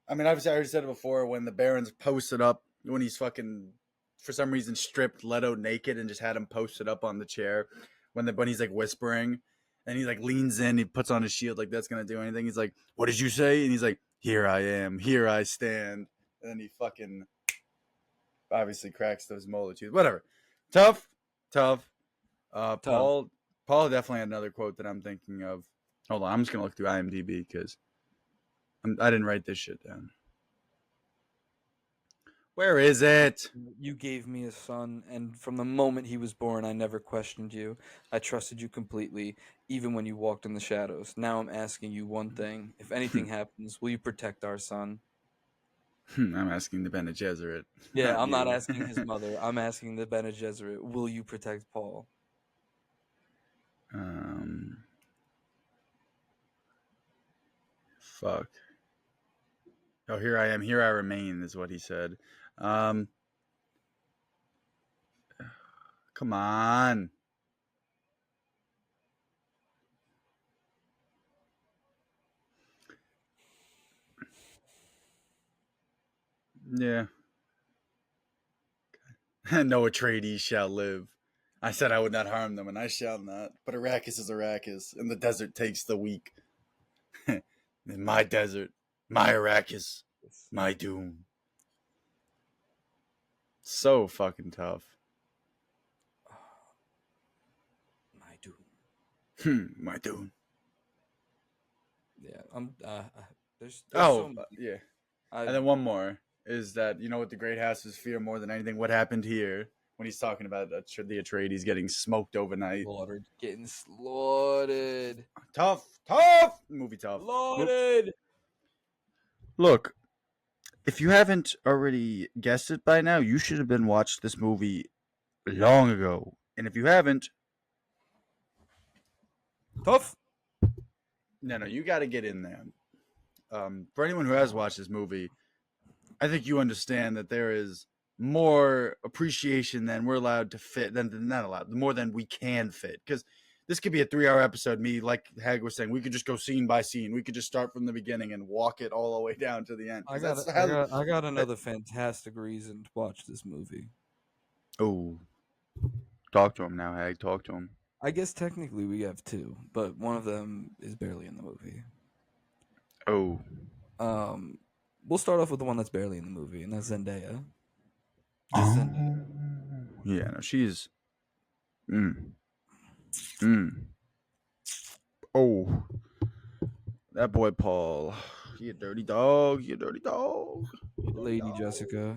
I mean, obviously, I already said it before when the Barons posted up, when he's fucking, for some reason, stripped Leto naked and just had him posted up on the chair. When he's like whispering and he like leans in, he puts on his shield like that's gonna do anything. He's like, "What did you say?" And he's like, "Here I am, here I stand." And then he fucking obviously cracks those molar teeth. Whatever. Tough. Paul definitely had another quote that I'm thinking of. Hold on, I'm just gonna look through IMDb because I didn't write this shit down. Where is it? You gave me a son, and from the moment he was born, I never questioned you. I trusted you completely, even when you walked in the shadows. Now I'm asking you one thing. If anything happens, will you protect our son? I'm asking the Bene Gesserit. Yeah, I'm not you. asking his mother. I'm asking the Bene Gesserit. Will you protect Paul? Fuck. Oh, here I am. Here I remain, is what he said. Come on. Yeah. No Atreides shall live. I said I would not harm them, and I shall not. But Arrakis is Arrakis, and the desert takes the weak. In my desert, my Arrakis, my doom. So fucking tough. My dude. My doom. Yeah, I'm. There's Oh, so many. yeah. I, And then one more is that, you know what the great houses fear more than anything? What happened here when he's talking about the Atreides getting smoked overnight. slaughtered, getting slaughtered, Tough, tough! Movie tough. slaughtered. Look, if you haven't already guessed it by now, you should have been watched this movie long ago. And if you haven't, Tough. no, you got to get in there. For anyone who has watched this movie, I think you understand that there is more appreciation than we're allowed to fit, than not allowed, more than we can fit. Because this could be a 3-hour episode. Me, like Hag was saying, we could just go scene by scene. We could just start from the beginning and walk it all the way down to the end. I got another fantastic reason to watch this movie. Oh, talk to him now, Hag. Talk to him. I guess technically we have two, but one of them is barely in the movie. Oh, We'll start off with the one that's barely in the movie, and that's Zendaya. Oh. Just Zendaya. Yeah, no, she's. Oh, that boy Paul. He a dirty dog. He a dirty dog. He a dirty Lady dog. Jessica.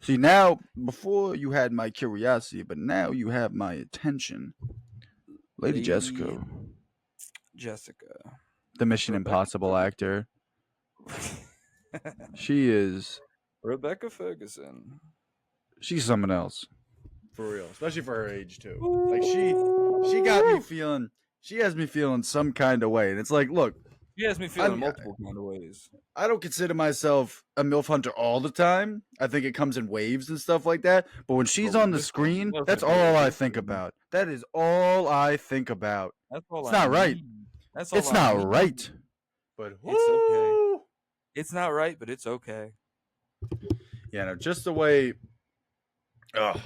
See, now, before you had my curiosity, but now you have my attention. Lady Jessica, Jessica. the Mission Rebecca Impossible Ferguson. actor. She is. Rebecca Ferguson. She's someone else. For real. Especially for her age, too. Like, she got me feeling. She has me feeling some kind of way. And it's like, look, She has me feeling multiple kind of ways. I don't consider myself a MILF hunter all the time. I think it comes in waves and stuff like that. But when she's But on the this screen, wasn't that's very all I good. think about. That is all I think about. That's all It's I not right. need. That's all It's I not need. right. But It's okay. whoo! It's not right, but it's okay. Yeah, no, just the way. Ugh.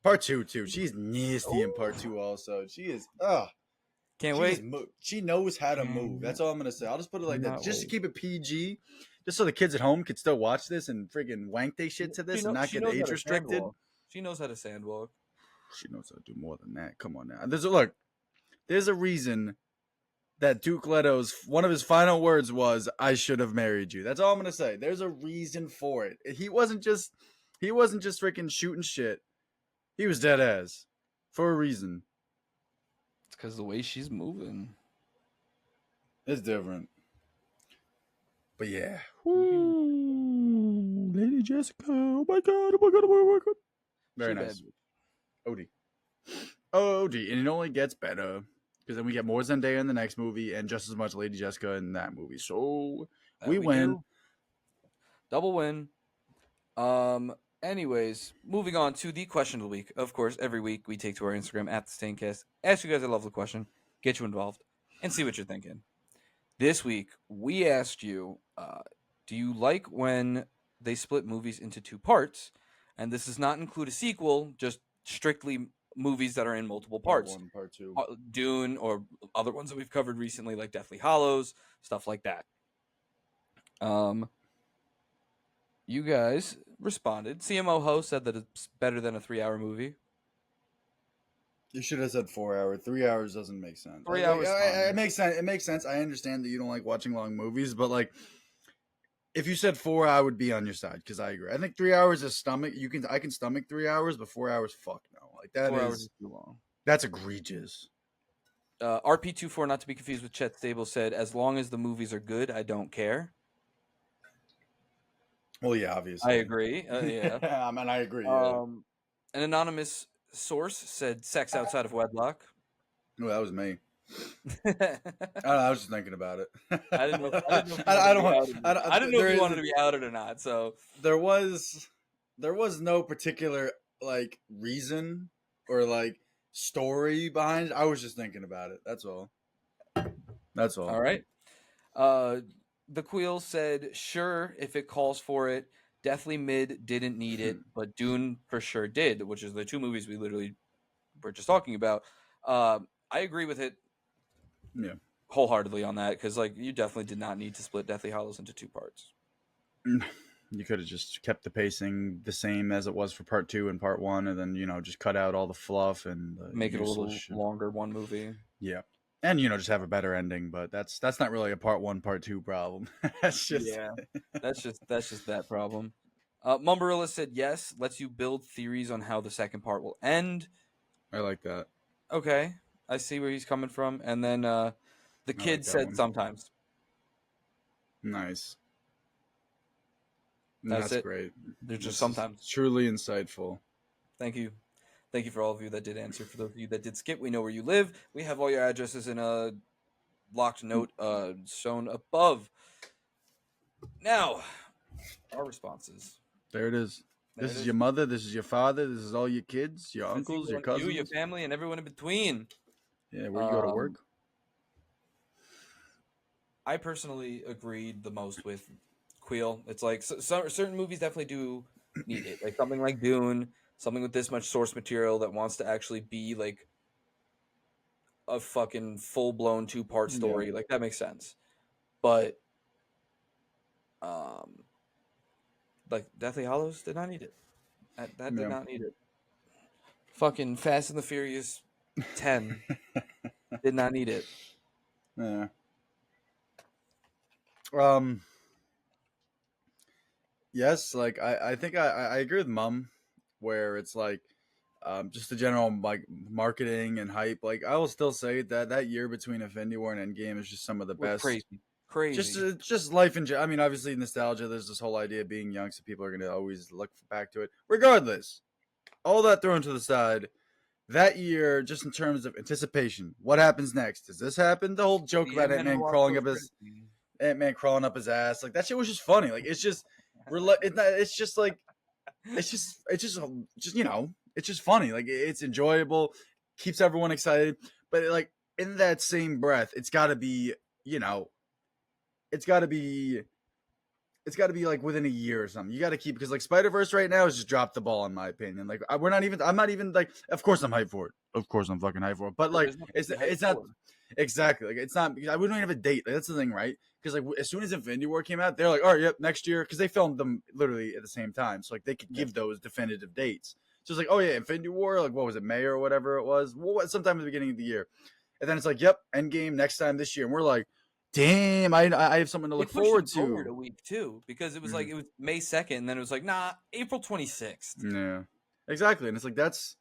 Part two, too. She's nasty in part two, also. She is. Ugh. Can't She wait. just she knows how to move. That's all I'm gonna say. I'll just put it like that, Cannot just to wait. keep it PG, just so the kids at home could still watch this and friggin' wank they shit to this and not She get knows how age to restricted. sandwalk. She knows how to sandwalk. She knows how to do more than that. Come on now. Look. There's a reason that Duke Leto's one of his final words was, "I should have married you." That's all I'm gonna say. There's a reason for it. He wasn't just freaking shooting shit. He was dead ass for a reason. It's because the way she's moving. It's different. But yeah. Ooh, Lady Jessica. Oh my god. Oh my god. Oh my god. Very She nice. bad. OD. OD. And it only gets better. Because then we get more Zendaya in the next movie and just as much Lady Jessica in that movie. So That we win. do. Double win. Anyways, moving on to the question of the week. Of course, every week we take to our Instagram at the Staincast, ask you guys a lovely question, get you involved, and see what you're thinking. This week we asked you, do you like when they split movies into two parts? And this does not include a sequel, just strictly movies that are in multiple parts. Part 1, part 2. Dune or other ones that we've covered recently, like Deathly Hallows, stuff like that. You guys responded. CMO Ho said that it's better than a 3-hour movie. You should have said 4 hours. 3 hours doesn't make sense. 3 hours. It makes sense. It makes sense. I understand that you don't like watching long movies, but like, if you said 4, I would be on your side because I agree. I think 3 hours is stomach. I can stomach 3 hours, but 4 hours, fuck no. Like that 4 hours is is too long. that's egregious. RP24, not to be confused with Chet Stable, said, as long as the movies are good, I don't care. Well, yeah, obviously. I agree. Yeah. I mean, I agree. Yeah. An anonymous source said sex outside of wedlock. No, that was me. I I was just thinking about it. I didn't know. I didn't know if you wanted to be outed or not. So there was no particular like reason or like story behind it. I was just thinking about it. That's all. all right. The Queel said, "Sure, if it calls for it. Deathly Mid didn't need it, but Dune for sure did," which is the two movies we literally were just talking about. I agree with it Yeah. wholeheartedly on that because, like, you definitely did not need to split Deathly Hollows into two parts. You could have just kept the pacing the same as it was for part 2 and part 1, and then just cut out all the fluff and the Make it a useless little shit. longer one movie. Yeah, and just have a better ending. But that's not really a part 1, part 2 problem. That's just Yeah, that's just that problem. Mumbarilla said yes. Lets you build theories on how the second part will end. I like that. Okay, I see where he's coming from. And then the I like kid that said one. sometimes. Nice. That's it. Great. There's just This is sometimes. truly insightful. Thank you. Thank you for all of you that did answer. For those of you that did skip, we know where you live. We have all your addresses in a locked note shown above. Now, our responses. There it is. There This it is is. your mother. This is your father. This is all your kids, your This is uncles, your you, cousins. your family, and everyone in between. Yeah, where you go to work. I personally agreed the most with Queel. It's like certain movies definitely do need it, like something like Dune, something with this much source material that wants to actually be like a fucking full blown 2-part story. Like that makes sense, but um, like Deathly Hollows did not need it. That did Yeah. not need it. Fucking Fast and the Furious 10 did not need it. Yeah. Yes, like I think I agree with Mum, where it's like just the general like marketing and hype. Like I will still say that year between Infinity War and Endgame is just some of the Was best. crazy. Just life in. I mean, obviously nostalgia. There's this whole idea of being young, so people are gonna always look back to it. Regardless, all that thrown to the side. That year, just in terms of anticipation, what happens next? Does this happen? The whole joke The about Ant-Man who Ant Man crawling up his ass, like that shit was just funny. Like it's just, it's just like, it's just it's just funny. Like it's enjoyable, keeps everyone excited. But like in that same breath, it's got to be, it's got to be like within a year or something. You got to keep because like Spider Verse right now has just dropped the ball in my opinion. Like I'm not even like. Of course I'm hyped for it. Of course I'm fucking hyped for it. But like it's not exactly like it's not. We don't even have a date. Like, that's the thing, right? Because like as soon as Infinity War came out, they're like, all right, yep, next year because they filmed them literally at the same time, so like they could give those definitive dates. So it's like, oh yeah, Infinity War, like what was it, May or whatever it was, sometime at the beginning of the year, and then it's like, yep, Endgame next time this year, and we're like. Damn, I have something to look forward to. Forward a week too, because it was like it was May 2nd, and then it was like April 26th. Yeah, exactly, and it's like that's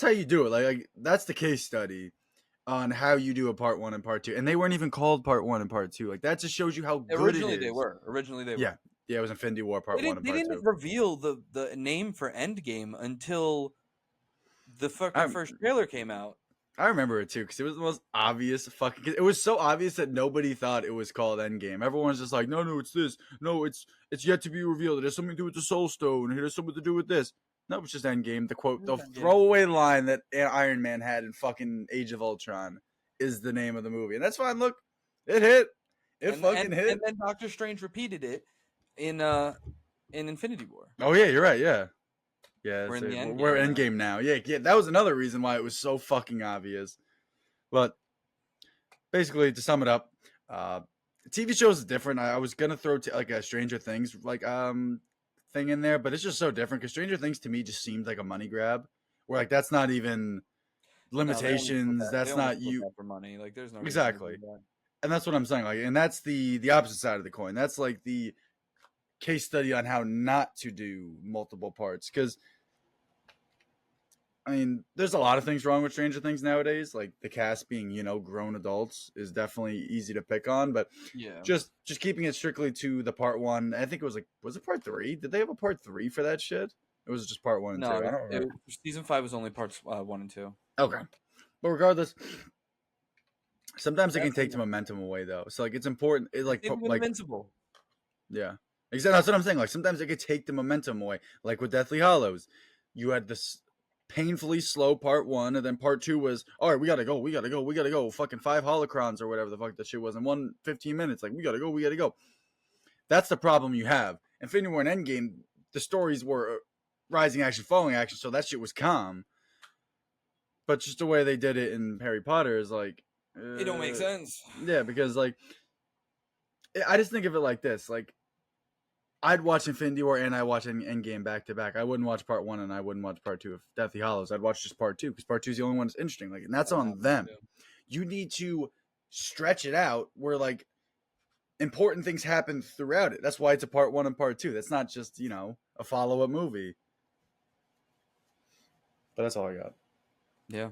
how you do it. Like that's the case study on how you do a part 1 and part 2, and they weren't even called part 1 and part 2. Like that just shows you how good Originally it is. they were. Originally they yeah. were. Yeah, it was Infinity War part 1 and They part 2. didn't reveal the name for Endgame until the fucking first trailer came out. I remember it too because it was the most obvious fucking. It was so obvious that nobody thought it was called Endgame. Everyone's just like, no, it's this. No, it's yet to be revealed. It has something to do with the Soul Stone. It has something to do with this. No, it's just Endgame. The quote, the throwaway line that Iron Man had in fucking Age of Ultron is the name of the movie, and that's fine. Look, it hit. It fucking hit. And then Doctor Strange repeated it in Infinity War. Oh yeah, you're right. Yeah. Yeah, we're Endgame now. Yeah, that was another reason why it was so fucking obvious. But basically, to sum it up, TV shows is different. I was gonna throw like a Stranger Things thing in there, but it's just so different because Stranger Things to me just seemed like a money grab. Where like that's not even limitations. No, that's not you for money. Like there's no exactly, and that's what I'm saying. Like, and that's the opposite side of the coin. That's like the case study on how not to do multiple parts because. I mean, there's a lot of things wrong with Stranger Things nowadays. Like the cast being, grown adults is definitely easy to pick on. But yeah, just keeping it strictly to the part 1. I think it was like, was it part 3? Did they have a part 3 for that shit? It was just part 1 and 2. I don't remember. Season 5 was only parts 1 and 2. Okay, but regardless, sometimes it can take the momentum away though. So like it's important. It like Invincible. Yeah, exactly. That's what I'm saying. Like sometimes it could take the momentum away. Like with Deathly Hollows, you had this painfully slow part 1, and then part 2 was all right. We gotta go. Fucking 5 holocrons or whatever the fuck that shit was in 15 minutes. Like we gotta go. That's the problem you have. Infinity War and Endgame, the stories were rising action, falling action, so that shit was calm. But just the way they did it in Harry Potter is like, It don't make sense. yeah, because like, I just think of it like this: like, I'd watch Infinity War and I watch Endgame back to back. I wouldn't watch Part One and I wouldn't watch Part Two of Deathly Hollows. I'd watch just Part Two because Part Two is the only one that's interesting. Like, and that's on them. You need to stretch it out where like important things happen throughout it. That's why it's a Part One and Part Two. That's not just a follow up movie. But that's all I got. Yeah.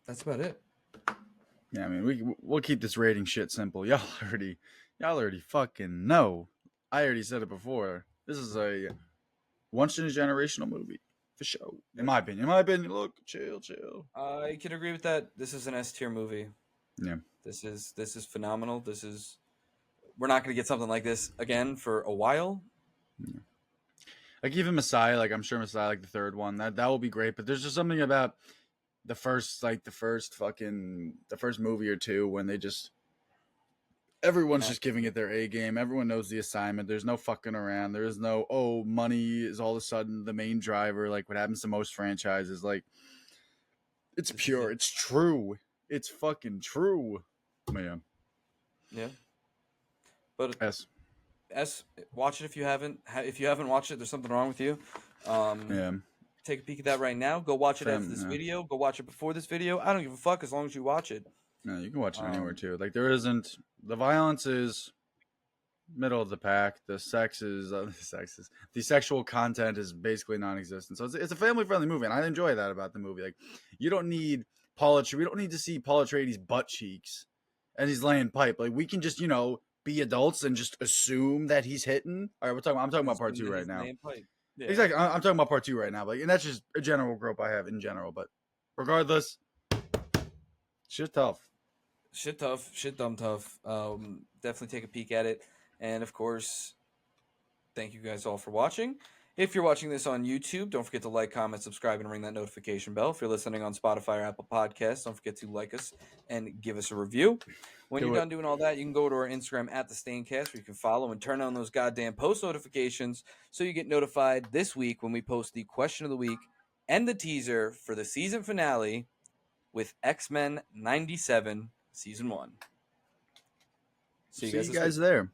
That's about it. Yeah, I mean we'll keep this rating shit simple. Y'all already fucking know. I already said it before. This is a once in a generational movie for sure. In my opinion. Look, chill. I can agree with that. This is an S tier movie. Yeah. This is phenomenal. We're not going to get something like this again for a while. Yeah. Like even Messiah, like I'm sure Messiah, like the third one, that will be great. But there's just something about the first movie or two when everyone's just giving it their A game. Everyone knows the assignment. There's no fucking around. There is no money is all of a sudden the main driver. Like what happens to most franchises. Like it's pure. It's true. It's fucking true. Man. Yeah. But S. Watch it if you haven't. If you haven't watched it, there's something wrong with you. Yeah. Take a peek at that right now. Go watch it after this video. Go watch it before this video. I don't give a fuck as long as you watch it. No, you can watch it anywhere too. Like there isn't the violence is middle of the pack. The sexual content is basically non-existent. So it's a family-friendly movie, and I enjoy that about the movie. Like you don't need we don't need to see Paul Atreides' butt cheeks and he's laying pipe. Like we can just be adults and just assume that he's hitting. All right, I'm talking about Part Two right now. Yeah. Exactly, I'm talking about Part Two right now. Like, and that's just a general grope I have in general. But regardless, shit tough. Shit tough. Shit dumb tough. Definitely take a peek at it. And of course, thank you guys all for watching. If you're watching this on YouTube, don't forget to like, comment, subscribe, and ring that notification bell. If you're listening on Spotify or Apple Podcasts, don't forget to like us and give us a review. When you're done doing all that, you can go to our Instagram at the Staincast, where you can follow and turn on those goddamn post notifications so you get notified this week when we post the question of the week and the teaser for the season finale with X-Men 97 Season 1. See you guys there.